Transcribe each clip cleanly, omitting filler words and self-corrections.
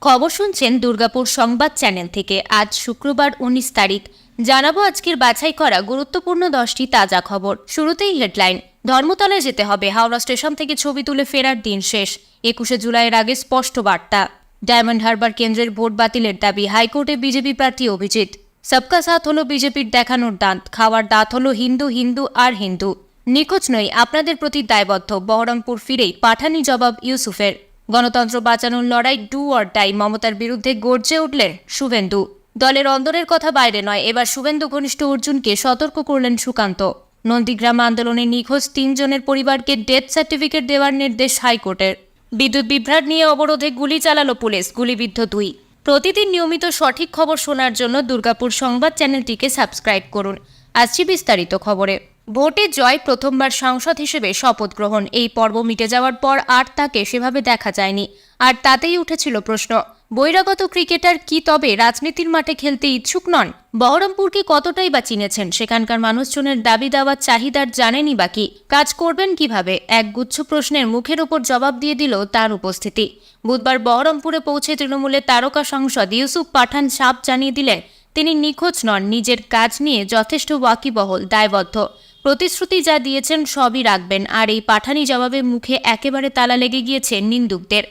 খবর শুনছেন দুর্গাপুর সংবাদ চ্যানেল থেকে। আজ শুক্রবার 19 তারিখ। জানাবো আজকের বাছাই করা গুরুত্বপূর্ণ 10টি তাজা খবর। শুরুতেই হেডলাইন। ধর্মতলায় যেতে হবে, হাওড়া স্টেশন থেকে ছবি তুলে ফেরার দিন শেষ। 21শে জুলাইয়ের আগে স্পষ্ট বার্তা। ডায়মন্ড হারবার কেন্দ্রের ভোট বাতিলের দাবি, হাইকোর্টে বিজেপি প্রার্থী অভিজিৎ। সবকা সাথ হলো বিজেপির দেখানোর দাঁত, খাওয়ার দাঁত হলো হিন্দু হিন্দু আর হিন্দু। নিখোঁজ নই, আপনাদের প্রতি দায়বদ্ধ। বহরমপুর ফিরেই পাঠানি জবাব ইউসুফের। গণতন্ত্র বাঁচানোর লড়াই ডু অর ডাই, মমতার বিরুদ্ধে গর্জে উঠলেন শুভেন্দু। দলের অন্দরের কথা বাইরে নয়, এবার শুভেন্দু ঘনিষ্ঠ অর্জুনকে সতর্ক করলেন সুকান্ত। নন্দীগ্রাম আন্দোলনে নিখোঁজ 3 জনের পরিবারকে ডেথ সার্টিফিকেট দেওয়ার নির্দেশ হাইকোর্টের। বিদ্যুৎ বিভ্রাট নিয়ে অবরোধে গুলি চালালো পুলিশ, গুলিবিদ্ধ 2। প্রতিদিন নিয়মিত সঠিক খবর শোনার জন্য দুর্গাপুর সংবাদ চ্যানেলটিকে সাবস্ক্রাইব করুন। আসছি বিস্তারিত খবরে। ভোটে জয়, প্রথমবার সাংসদ হিসেবে শপথ গ্রহণ। এই পর্ব মিটে যাওয়ার পর আর তাকে সেভাবে দেখা যায়নি, আর তাতেই উঠেছিল প্রশ্ন, বহিরাগত ক্রিকেটার কি তবে রাজনীতির মাঠে খেলতে ইচ্ছুক নন? বহরমপুরকে কতটাই বা চিনেছেন? সেখানকার মানুষজনের দাবি দাওয়ার চাহিদার জানেনই বা কি? কাজ করবেন কিভাবে? একগুচ্ছ প্রশ্নের মুখের ওপর জবাব দিয়ে দিল তার উপস্থিতি। বুধবার বহরমপুরে পৌঁছে তৃণমূলের তারকা সাংসদ ইউসুফ পাঠান সাফ জানিয়ে দিলেন, তিনি নিখোঁজ নন, নিজের কাজ নিয়ে যথেষ্ট ওয়াকিবহল, দায়বদ্ধ। প্রতিশ্রুতি যা দিয়েছেন সবই রাখবেন। আর এই পাঠানি জবাবে মুখে একেবারে তালা লেগে গিয়েছে নিন্দুকদের।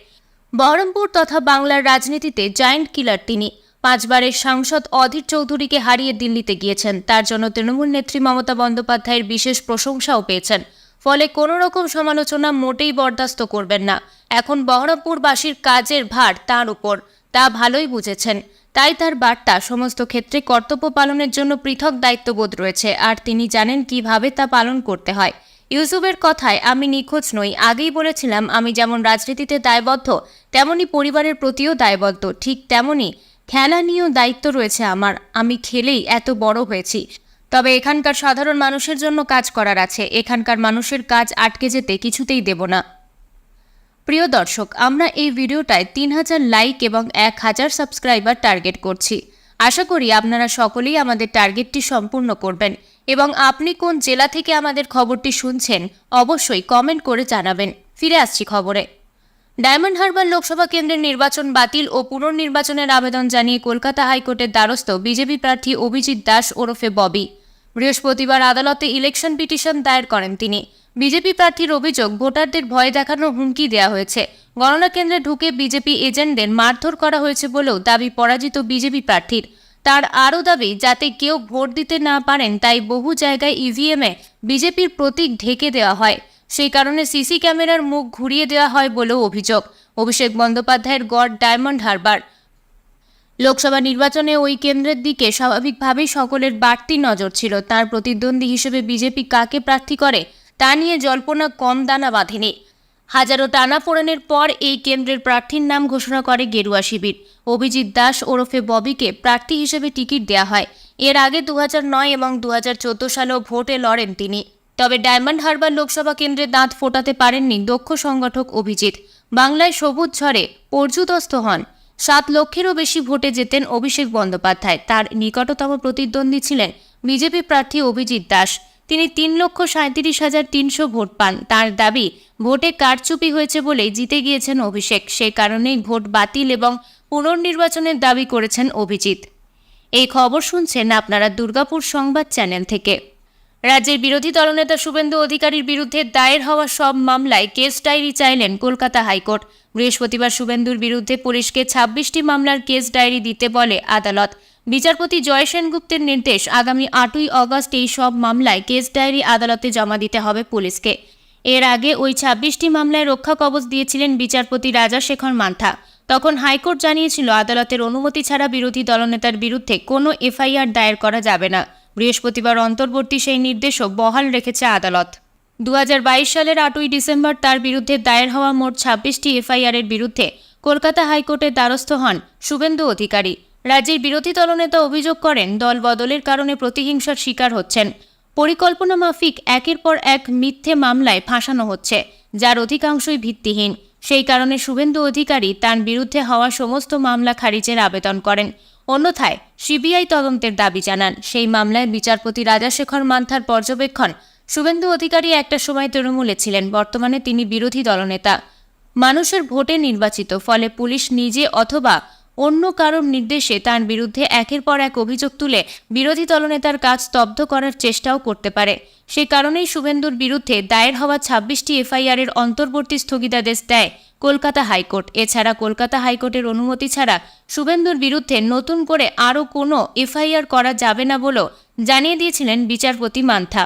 বহরমপুর তথা বাংলার রাজনীতিতে জায়ান্ট কিলার তিনি। 5 বারের সাংসদ অধীর চৌধুরীকে হারিয়ে দিল্লিতে গিয়েছেন। তার জন্য তৃণমূল নেত্রী মমতা বন্দ্যোপাধ্যায়ের বিশেষ প্রশংসাও পেয়েছেন। ফলে কোনো রকম সমালোচনা মোটেই বরদাস্ত করবেন না। এখন বহরমপুরবাসীর কাজের ভার তার উপর, তা ভালোই বুঝেছেন। তাই তার বার্তা, সমস্ত ক্ষেত্রে কর্তব্য পালনের জন্য পৃথক দায়িত্ববোধ রয়েছে, আর তিনি জানেন কিভাবে তা পালন করতে হয়। ইউসুফের কথায়, আমি নিখোঁজ নই। আগেই বলেছিলাম, আমি যেমন রাজনীতিতে দায়বদ্ধ, তেমনি পরিবারের প্রতিও দায়বদ্ধ। ঠিক তেমনি খেলা নিয়েও দায়িত্ব রয়েছে আমার। আমি খেলেই এত বড় হয়েছি। তবে এখানকার সাধারণ মানুষের জন্য কাজ করার আছে। এখানকার মানুষের কাজ আটকে যেতে কিছুতেই দেব না। প্রিয় দর্শক, আমরা এই ভিডিওটায় 3000 লাইক এবং 1000 সাবস্ক্রাইবার টার্গেট করছি। আশা করি আপনারা সকলেই আমাদের টার্গেটটি সম্পূর্ণ করবেন। এবং আপনি কোন জেলা থেকে আমাদের খবরটি শুনছেন অবশ্যই কমেন্ট করে জানাবেন। ফিরে আসছি খবরে। ডায়মন্ড হারবার লোকসভা কেন্দ্রের নির্বাচন বাতিল ও পুনর্নির্বাচনের আবেদন জানিয়ে কলকাতা হাইকোর্টের দ্বারস্থ বিজেপি প্রার্থী অভিজিৎ দাস ওরফে ববি। বৃহস্পতিবার আদালতে ইলেকশন পিটিশন দায়ের করেন তিনি। বিজেপি প্রার্থীর অভিযোগ, ভোটারদের ভয় দেখানোর হুমকি দেওয়া হয়েছে। গণনা কেন্দ্রে ঢুকে বিজেপি এজেন্টদের মারধর করা হয়েছে বলেও দাবি পরাজিত বিজেপি প্রার্থীর। তার আরও দাবি, যাতে কেউ ভোট দিতে না পারেন তাই বহু জায়গায় ইভিএমে বিজেপির প্রতীক ঢেকে দেওয়া হয়। সেই কারণে সিসি ক্যামেরার মুখ ঘুরিয়ে দেওয়া হয় বলেও অভিযোগ। অভিষেক বন্দ্যোপাধ্যায়ের গড় ডায়মন্ড হারবার। লোকসভা নির্বাচনে ওই কেন্দ্রের দিকে স্বাভাবিকভাবেই সকলের বাড়তি নজর ছিল। তার প্রতিদ্বন্দ্বী হিসেবে বিজেপি কাকে প্রার্থী করে তা নিয়ে জল্পনা কম দানা বাঁধেনি। হাজারো টানাপোড়েনের পর এই কেন্দ্রের প্রার্থীর নাম ঘোষণা করে গেরুয়া শিবির। অভিজিৎ দাস ওরফে ববিকে প্রার্থী হিসেবে টিকিট দেওয়া হয়। এর আগে 2009 এবং 2014 সালেও ভোটে লড়েন তিনি। তবে ডায়মন্ড হারবার লোকসভা কেন্দ্রে দাঁত ফোটাতে পারেননি দক্ষ সংগঠক অভিজিৎ। বাংলায় সবুজ ঝড়ে পর্যুদস্ত হন। 7 লক্ষেরও বেশি ভোটে জেতেন অভিষেক বন্দ্যোপাধ্যায়। তার নিকটতম প্রতিদ্বন্দ্বী ছিলেন বিজেপি প্রার্থী অভিজিৎ দাস। তিনি 3,37,300 ভোট পান। তার দাবি, ভোটে কারচুপি হয়েছে বলেই জিতে গিয়েছেন অভিষেক। সে কারণেই ভোট বাতিল এবং পুনর্নির্বাচনের দাবি করেছেন অভিজিৎ। এই খবর শুনছেন আপনারা দুর্গাপুর সংবাদ চ্যানেল থেকে। রাজ্যের বিরোধী দলনেতা শুভেন্দু অধিকারীর বিরুদ্ধে দায়ের হওয়া সব মামলায় কেস ডায়েরি চাইলেন কলকাতা হাইকোর্ট। বৃহস্পতিবার শুভেন্দুর বিরুদ্ধে পুলিশকে 26টি মামলার কেস ডায়েরি দিতে বলে আদালত। বিচারপতি জয় সেনগুপ্তের নির্দেশ, আগামী 8ই অগস্ট এই সব মামলায় কেস ডায়েরি আদালতে জমা দিতে হবে পুলিশকে। এর আগে ওই 26টি মামলায় রক্ষা কবচ দিয়েছিলেন বিচারপতি রাজাশেখর মান্থা। তখন হাইকোর্ট জানিয়েছিল, আদালতের অনুমতি ছাড়া বিরোধী দলনেতার বিরুদ্ধে কোনো এফআইআর দায়ের করা যাবে না। বৃহস্পতিবার অন্তর্বর্তী সেই নির্দেশও বহাল রেখেছে আদালত। 2022 সালের 8ই ডিসেম্বর তার বিরুদ্ধে দায়ের হওয়া মোট 26টি এফআইআরের বিরুদ্ধে কলকাতা হাইকোর্টের দ্বারস্থ হন শুভেন্দু অধিকারী। রাজ্যের বিরোধী দলনেতা অভিযোগ করেন, দল বদলের কারণে প্রতিহিংসার শিকার হচ্ছেন। পরিকল্পনা মাফিক একের পর এক মিথ্যে মামলায় ফাঁসানো হচ্ছে, যার অধিকাংশই ভিত্তিহীন। সেই কারণে শুভেন্দু অধিকারী তার বিরুদ্ধে হওয়া সমস্ত মামলা খারিজের আবেদন করেন। অন্যথায় সিবিআই তদন্তের দাবি জানান। সেই মামলায় বিচারপতি রাজাশেখর মান্থার পর্যবেক্ষণ, শুভেন্দু অধিকারী একটা সময় তৃণমূলে ছিলেন, বর্তমানে তিনি বিরোধী দলনেতা। মানুষের ভোটে নির্বাচিত, ফলে পুলিশ নিজে অথবা অন্য কারোর নির্দেশে তার বিরুদ্ধে একের পর এক অভিযোগ তুলে বিরোধী দলনেতার কাজ স্তব্ধ করার চেষ্টাও করতে পারে। সেই কারণেই শুভেন্দুর বিরুদ্ধে দায়ের হওয়া 26টি এফআইআর এর অন্তর্বর্তী স্থগিতাদেশ দেয় কলকাতা হাইকোর্ট। এছাড়া কলকাতা হাইকোর্টের অনুমতি ছাড়া শুভেন্দুর বিরুদ্ধে নতুন করে আরও কোনো এফআইআর করা যাবে না বলেও জানিয়ে দিয়েছিলেন বিচারপতি মান্থা।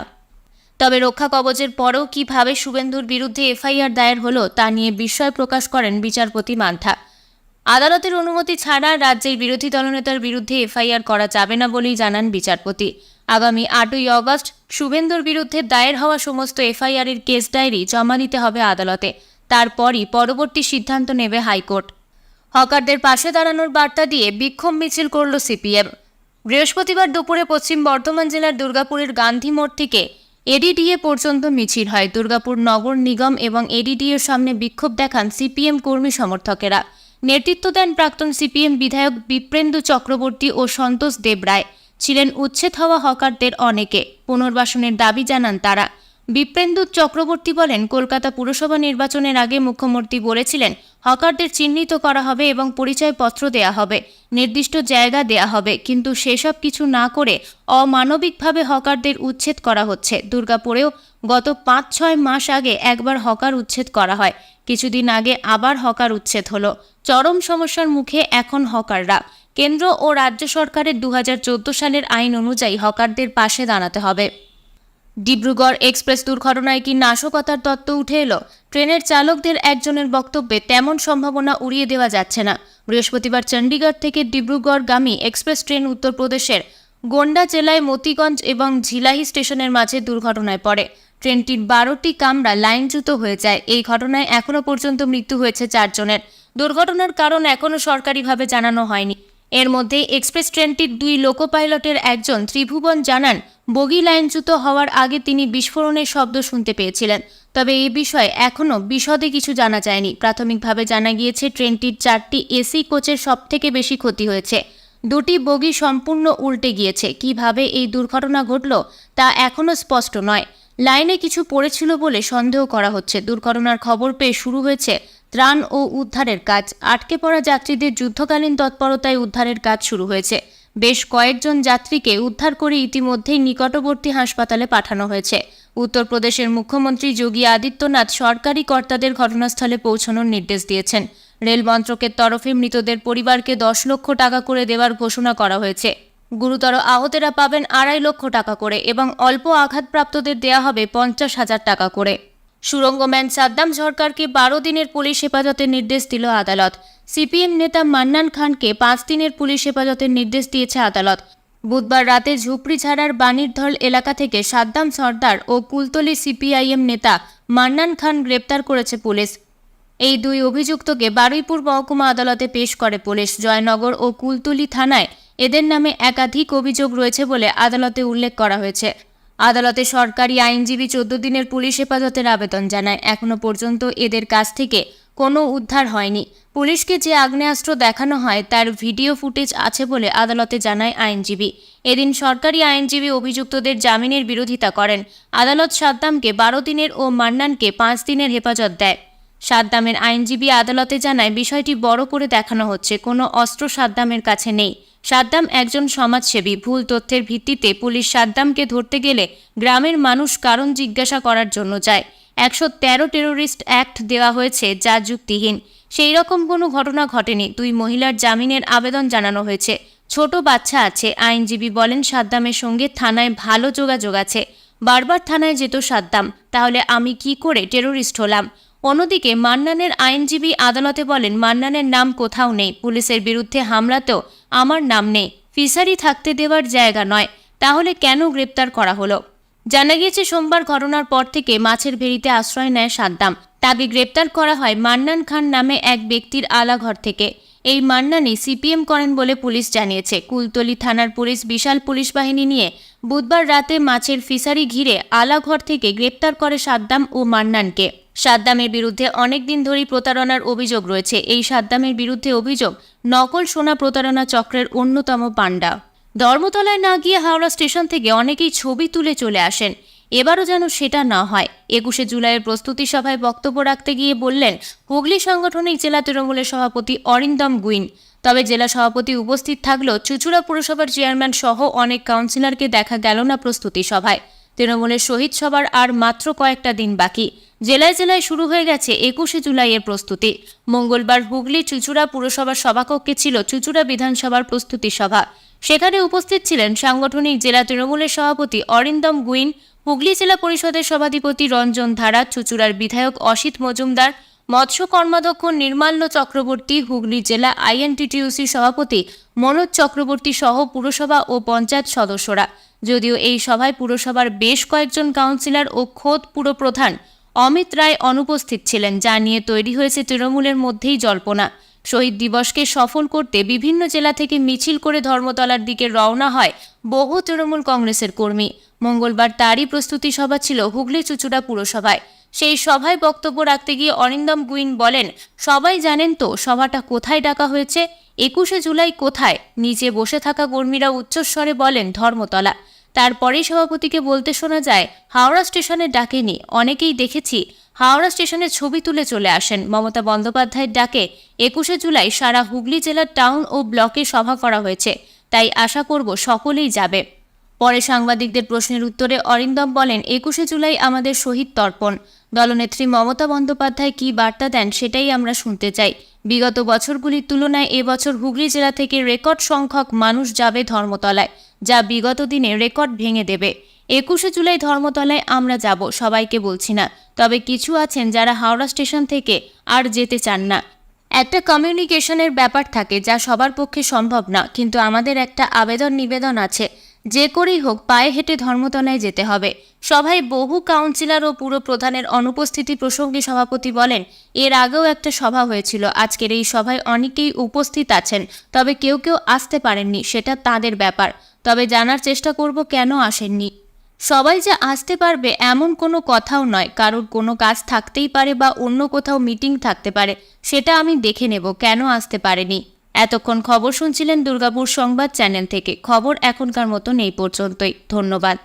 তবে রক্ষা কবচের পরেও কিভাবে শুভেন্দুর বিরুদ্ধে এফআইআর দায়ের হলো তা নিয়ে বিস্ময় প্রকাশ করেন বিচারপতি মান্থা। আদালতের অনুমতি ছাড়া রাজ্যের বিরোধী দলনেতার বিরুদ্ধে এফআইআর করা যাবে না বলেই জানান বিচারপতি। আগামী 8ই অগস্ট শুভেন্দুর বিরুদ্ধে দায়ের হওয়া সমস্ত এফআইআর এর কেস ডায়েরি জমা দিতে হবে আদালতে। তারপরই পরবর্তী সিদ্ধান্ত নেবে হাইকোর্ট। হকারদের পাশে দাঁড়ানোর বার্তা দিয়ে বিক্ষোভ মিছিল করল সিপিএম। বৃহস্পতিবার দুপুরে পশ্চিম বর্ধমান জেলার দুর্গাপুরের গান্ধী মোড় থেকে এডিডিএ পর্যন্ত মিছিল হয়। দুর্গাপুর নগর নিগম এবং এডিডিএর সামনে বিক্ষোভ দেখান সিপিএম কর্মী সমর্থকেরা। নেতৃত্ব দেন প্রাক্তন সিপিএম বিধায়ক বিপ্রেন্দু চক্রবর্তী ও সন্তোষ দেবরায়। ছিলেন উচ্ছেদ হওয়া হকারদের অনেকে। পুনর্বাসনের দাবি জানান তারা। বিপ্রেন্দু চক্রবর্তী বলেন, কলকাতা পুরসভা নির্বাচনের আগে মুখ্যমন্ত্রী বলেছিলেন হকারদের চিহ্নিত করা হবে এবং পরিচয়পত্র দেয়া হবে, নির্দিষ্ট জায়গা দেয়া হবে, কিন্তু সেসব কিছু না করে অমানবিকভাবে হকারদের উচ্ছেদ করা হচ্ছে। দুর্গাপুরেও গত 5-6 মাস আগে একবার হকার উচ্ছেদ করা হয়, কিছুদিন আগে আবার হকার উচ্ছেদ হলো। চরম সমস্যার মুখে এখন হকাররা। কেন্দ্র ও রাজ্য সরকারের 2014 সালের আইন অনুযায়ী হকারদের পাশে দাঁড়াতে হবে। ডিব্রুগড় এক্সপ্রেস দুর্ঘটনায় কি নাশকতার তত্ত্ব উঠে এলো? ট্রেনের চালকদের একজনের বক্তব্যে তেমন সম্ভাবনা উড়িয়ে দেওয়া যাচ্ছে না। বৃহস্পতিবার চণ্ডীগড় থেকে ডিব্রুগড়গামী এক্সপ্রেস ট্রেন উত্তরপ্রদেশের গোন্ডা জেলায় মতিগঞ্জ এবং ঝিলাহি স্টেশনের মাঝে দুর্ঘটনায় পড়ে। ট্রেনটির 12টি কামরা লাইনচ্যুত হয়ে যায়। এই ঘটনায় এখনও পর্যন্ত মৃত্যু হয়েছে 4 জনের। দুর্ঘটনার কারণ এখনও সরকারিভাবে জানানো হয়নি। এর মধ্যে এক্সপ্রেস ট্রেনটির 2 লোকো পাইলটের একজন ত্রিভুবন জানান, বগি লাইনচ্যুত হওয়ার আগে তিনি বিস্ফোরণের শব্দ শুনতে পেয়েছিলেন। তবে এই বিষয়ে এখনও বিশদে কিছু জানা যায়নি। প্রাথমিকভাবে জানা গিয়েছে ট্রেনটির 4টি এসি কোচের সবথেকে বেশি ক্ষতি হয়েছে। 2টি বগি সম্পূর্ণ উল্টে গিয়েছে। কিভাবে এই দুর্ঘটনা ঘটল তা এখনও স্পষ্ট নয়। লাইনে কিছু পড়েছিল বলে সন্দেহ করা হচ্ছে। দুর্ঘটনার খবর পেয়ে শুরু হয়েছে ত্রাণ ও উদ্ধারের কাজ। আটকে পড়া যাত্রীদের যুদ্ধকালীন তৎপরতায় উদ্ধারের কাজ শুরু হয়েছে। বেশ কয়েকজন যাত্রীকে উদ্ধার করে ইতিমধ্যেই নিকটবর্তী হাসপাতালে পাঠানো হয়েছে। উত্তরপ্রদেশের মুখ্যমন্ত্রী যোগী আদিত্যনাথ সরকারি কর্তাদের ঘটনাস্থলে পৌঁছানোর নির্দেশ দিয়েছেন। রেল মন্ত্রকের তরফে মৃতদের পরিবারকে 10 লক্ষ টাকা করে দেওয়ার ঘোষণা করা হয়েছে। গুরুতর আহতেরা পাবেন 2.5 লক্ষ টাকা করে এবং অল্প আঘাতপ্রাপ্তদের দেয়া হবে 50,000 টাকা করে। সুরঙ্গম্যান সাদ্দাম সরকারকে 12 দিনের পুলিশ হেফাজতের নির্দেশ দিল আদালত। সিপিএম নেতা মান্নান খানকে 5 দিনের পুলিশ হেফাজতের নির্দেশ দিয়েছে আদালত। বুধবার রাতে ঝুপড়িঝাড়ার বানিরধল এলাকা থেকে সাদ্দাম সর্দার ও কুলতলি সিপিআইএম নেতা মান্নান খান গ্রেপ্তার করেছে পুলিশ। এই 2 অভিযুক্তকে বারুইপুর মহকুমা আদালতে পেশ করে পুলিশ। জয়নগর ও কুলতলি থানায় এদের নামে একাধিক অভিযোগ রয়েছে বলে আদালতে উল্লেখ করা হয়েছে। আদালতে সরকারি আইনজীবী 14 দিনের পুলিশ হেফাজতের আবেদন জানায়। এখনো পর্যন্ত এদের কাছ থেকে কোনো উদ্ধার হয়নি। পুলিশকে যে আগ্নেয়াস্ত্র দেখানো হয় তার ভিডিও ফুটেজ আছে বলে আদালতে জানায় আইনজীবী। এদিন সরকারি আইনজীবী অভিযুক্তদের জামিনের বিরোধিতা করেন। আদালত সাদ্দামকে 12 দিনের ও মান্নানকে 5 দিনের হেফাজত দেয়। সাদ্দামের আইনজীবী আদালতে জানায়, বিষয়টি বড় করে দেখানো হচ্ছে, কোনো অস্ত্র সাদ্দামের কাছে নেই। সাদ্দাম একজন সমাজসেবী। ভুল তথ্যের ভিত্তিতে পুলিশ সাদ্দামকে ধরতে গেলে গ্রামের মানুষ কারণ জিজ্ঞাসা করার জন্য যায়। 113 টেরোরিস্ট অ্যাক্ট দেওয়া হয়েছে, যা যুক্তিহীন। সেই রকম কোনো ঘটনা ঘটেনি। 2 মহিলার জামিনের আবেদন জানানো হয়েছে। ছোট বাচ্চা আছে। আইনজীবী বলেন, সাদ্দামের সঙ্গে থানায় ভালো যোগাযোগ আছে। বারবার থানায় যেত সাদ্দাম। তাহলে আমি কি করে টেরোরিস্ট হলাম? অন্যদিকে মান্নানের আইনজীবী আদালতে বলেন, মান্নানের নাম কোথাও নেই। পুলিশের বিরুদ্ধে হামলাতেও আমার নাম নেই। ফিশারি থাকতে দেওয়ার জায়গা নয়। তাহলে কেন গ্রেপ্তার করা হলো? জানা গিয়েছে, সোমবার ঘটনার পর থেকে মাছের ভেড়িতে আশ্রয় নেয় সাদ্দাম। তাকে গ্রেপ্তার করা হয় মান্নান খান নামে এক ব্যক্তির আলাঘর থেকে। এই মান্নানই সিপিএম করেন বলে পুলিশ জানিয়েছে। কুলতলি থানার পুলিশ বিশাল পুলিশ বাহিনী নিয়ে বুধবার রাতে মাছের ফিশারি ঘিরে আলাঘর থেকে গ্রেপ্তার করে সাদ্দাম ও মান্নানকে। সাদ্দামের বিরুদ্ধে অনেকদিন ধরেই প্রতারণার অভিযোগ রয়েছে। এই সাদ্দামের বিরুদ্ধে অভিযোগ নকল সোনা প্রতারণা চক্রের অন্যতম পাণ্ডা। ধর্মতলায় না গিয়ে হাওড়া স্টেশন থেকে অনেকেই ছবি তুলে চলে আসেন। এবারও যেন সেটা না হয়। 21শে জুলাইয়ের প্রস্তুতি সভায় বক্তব্য রাখতে গিয়ে বললেন হুগলি সাংগঠনিক জেলা তৃণমূলের সভাপতি অরিন্দম গুইন। তবে জেলা সভাপতি উপস্থিত থাকলেও চুঁচুড়া পুরসভার চেয়ারম্যান সহ অনেক কাউন্সিলরকে দেখা গেল না প্রস্তুতি সভায়। তৃণমূলের শহীদ সভার আর মাত্র কয়েকটা দিন বাকি। জেলায় জেলায় শুরু হয়ে গেছে 21শে জুলাইয়ের প্রস্তুতি। মঙ্গলবার হুগলি চুঁচুড়া পুরসভার সভাকক্ষে ছিল চুঁচুড়া বিধানসভার প্রস্তুতি সভা। সেখানে উপস্থিত ছিলেন সাংগঠনিক জেলা তৃণমূলের সভাপতি অরিন্দম গুইন, হুগলি জেলা পরিষদের সভাধিপতি রঞ্জন ধারা, চুঁচুড়ার বিধায়ক অসিত মজুমদার, মৎস্য কর্মাধ্যক্ষ নির্মাল্য চক্রবর্তী, হুগলি জেলা আইএনটিটিইউসি সভাপতি মনোজ চক্রবর্তী সহ পুরসভা ও পঞ্চায়েত সদস্যরা। যদিও এই সভায় পুরসভার বেশ কয়েকজন কাউন্সিলর ও খোদ পুরপ্রধান অমিত রায় অনুপস্থিত ছিলেন, যা নিয়ে তৈরি হয়েছে তৃণমূলের মধ্যেই জল্পনা। শহীদ দিবসকে সফল করতে বিভিন্ন জেলা থেকে মিছিল করে ধর্মতলার দিকে রওনা হয় বহু তৃণমূল কংগ্রেসের কর্মী। মঙ্গলবার তারই প্রস্তুতি সভা ছিল হুগলি চুঁচুড়া পুরসভায়। সেই সভায় বক্তব্য রাখতে গিয়ে অরিন্দম গুইন বলেন, সবাই জানেন তো সভাটা কোথায় ডাকা হয়েছে, 21শে জুলাই কোথায়? নিচে বসে থাকা কর্মীরা উচ্চস্বরে বলেন ধর্মতলা। তারপরেই সভাপতিকে বলতে শোনা যায় হাওড়া স্টেশনে ডাকেনি। অনেকেই দেখেছি হাওড়া স্টেশনের ছবি তুলে চলে আসেন। মমতা বন্দ্যোপাধ্যায়ের ডাকে 21শে জুলাই সারা হুগলি জেলার টাউন ও ব্লকে সভা করা হয়েছে, তাই আশা করব সকলেই যাবে। পরে সাংবাদিকদের প্রশ্নের উত্তরে অরিন্দম বলেন, 21শে জুলাই আমাদের শহীদ তর্পণ। দলনেত্রী মমতা বন্দ্যোপাধ্যায় কী বার্তা দেন সেটাই আমরা শুনতে চাই। বিগত বছরগুলির তুলনায় এবছর হুগলি জেলা থেকে রেকর্ড সংখ্যক মানুষ যাবে ধর্মতলায়, যা বিগত দিনে রেকর্ড ভেঙে দেবে। 21শে জুলাই ধর্মতলায় আমরা যাব, সবাইকে বলছি না, তবে কিছু আছেন যারা হাওড়া স্টেশন থেকে আর যেতে চান না। একটা কমিউনিকেশনের ব্যাপার থাকে যা সবার পক্ষে সম্ভব না, কিন্তু আমাদের একটা আবেদন নিবেদন আছে, যে করেই হোক পায়ে হেঁটে ধর্মতলায় যেতে হবে। সভায় বহু কাউন্সিলর ও পুরপ্রধানের অনুপস্থিতি প্রসঙ্গে সভাপতি বলেন, এর আগেও একটা সভা হয়েছিল, আজকের এই সভায় অনেকেই উপস্থিত আছেন, তবে কেউ কেউ আসতে পারেননি, সেটা তাদের ব্যাপার। তবে জানার চেষ্টা করব কেন আসেননি। সবাই যে আসতে পারবে এমন কোনো কথাও নয়, কারোর কোনো কাজ থাকতেই পারে বা অন্য কোথাও মিটিং থাকতে পারে, সেটা আমি দেখে নেব কেন আসতে পারেনি। এতক্ষণ খবর শুনছিলেন দুর্গাপুর সংবাদ চ্যানেল থেকে। খবর এখনকার মতন এই পর্যন্তই। ধন্যবাদ।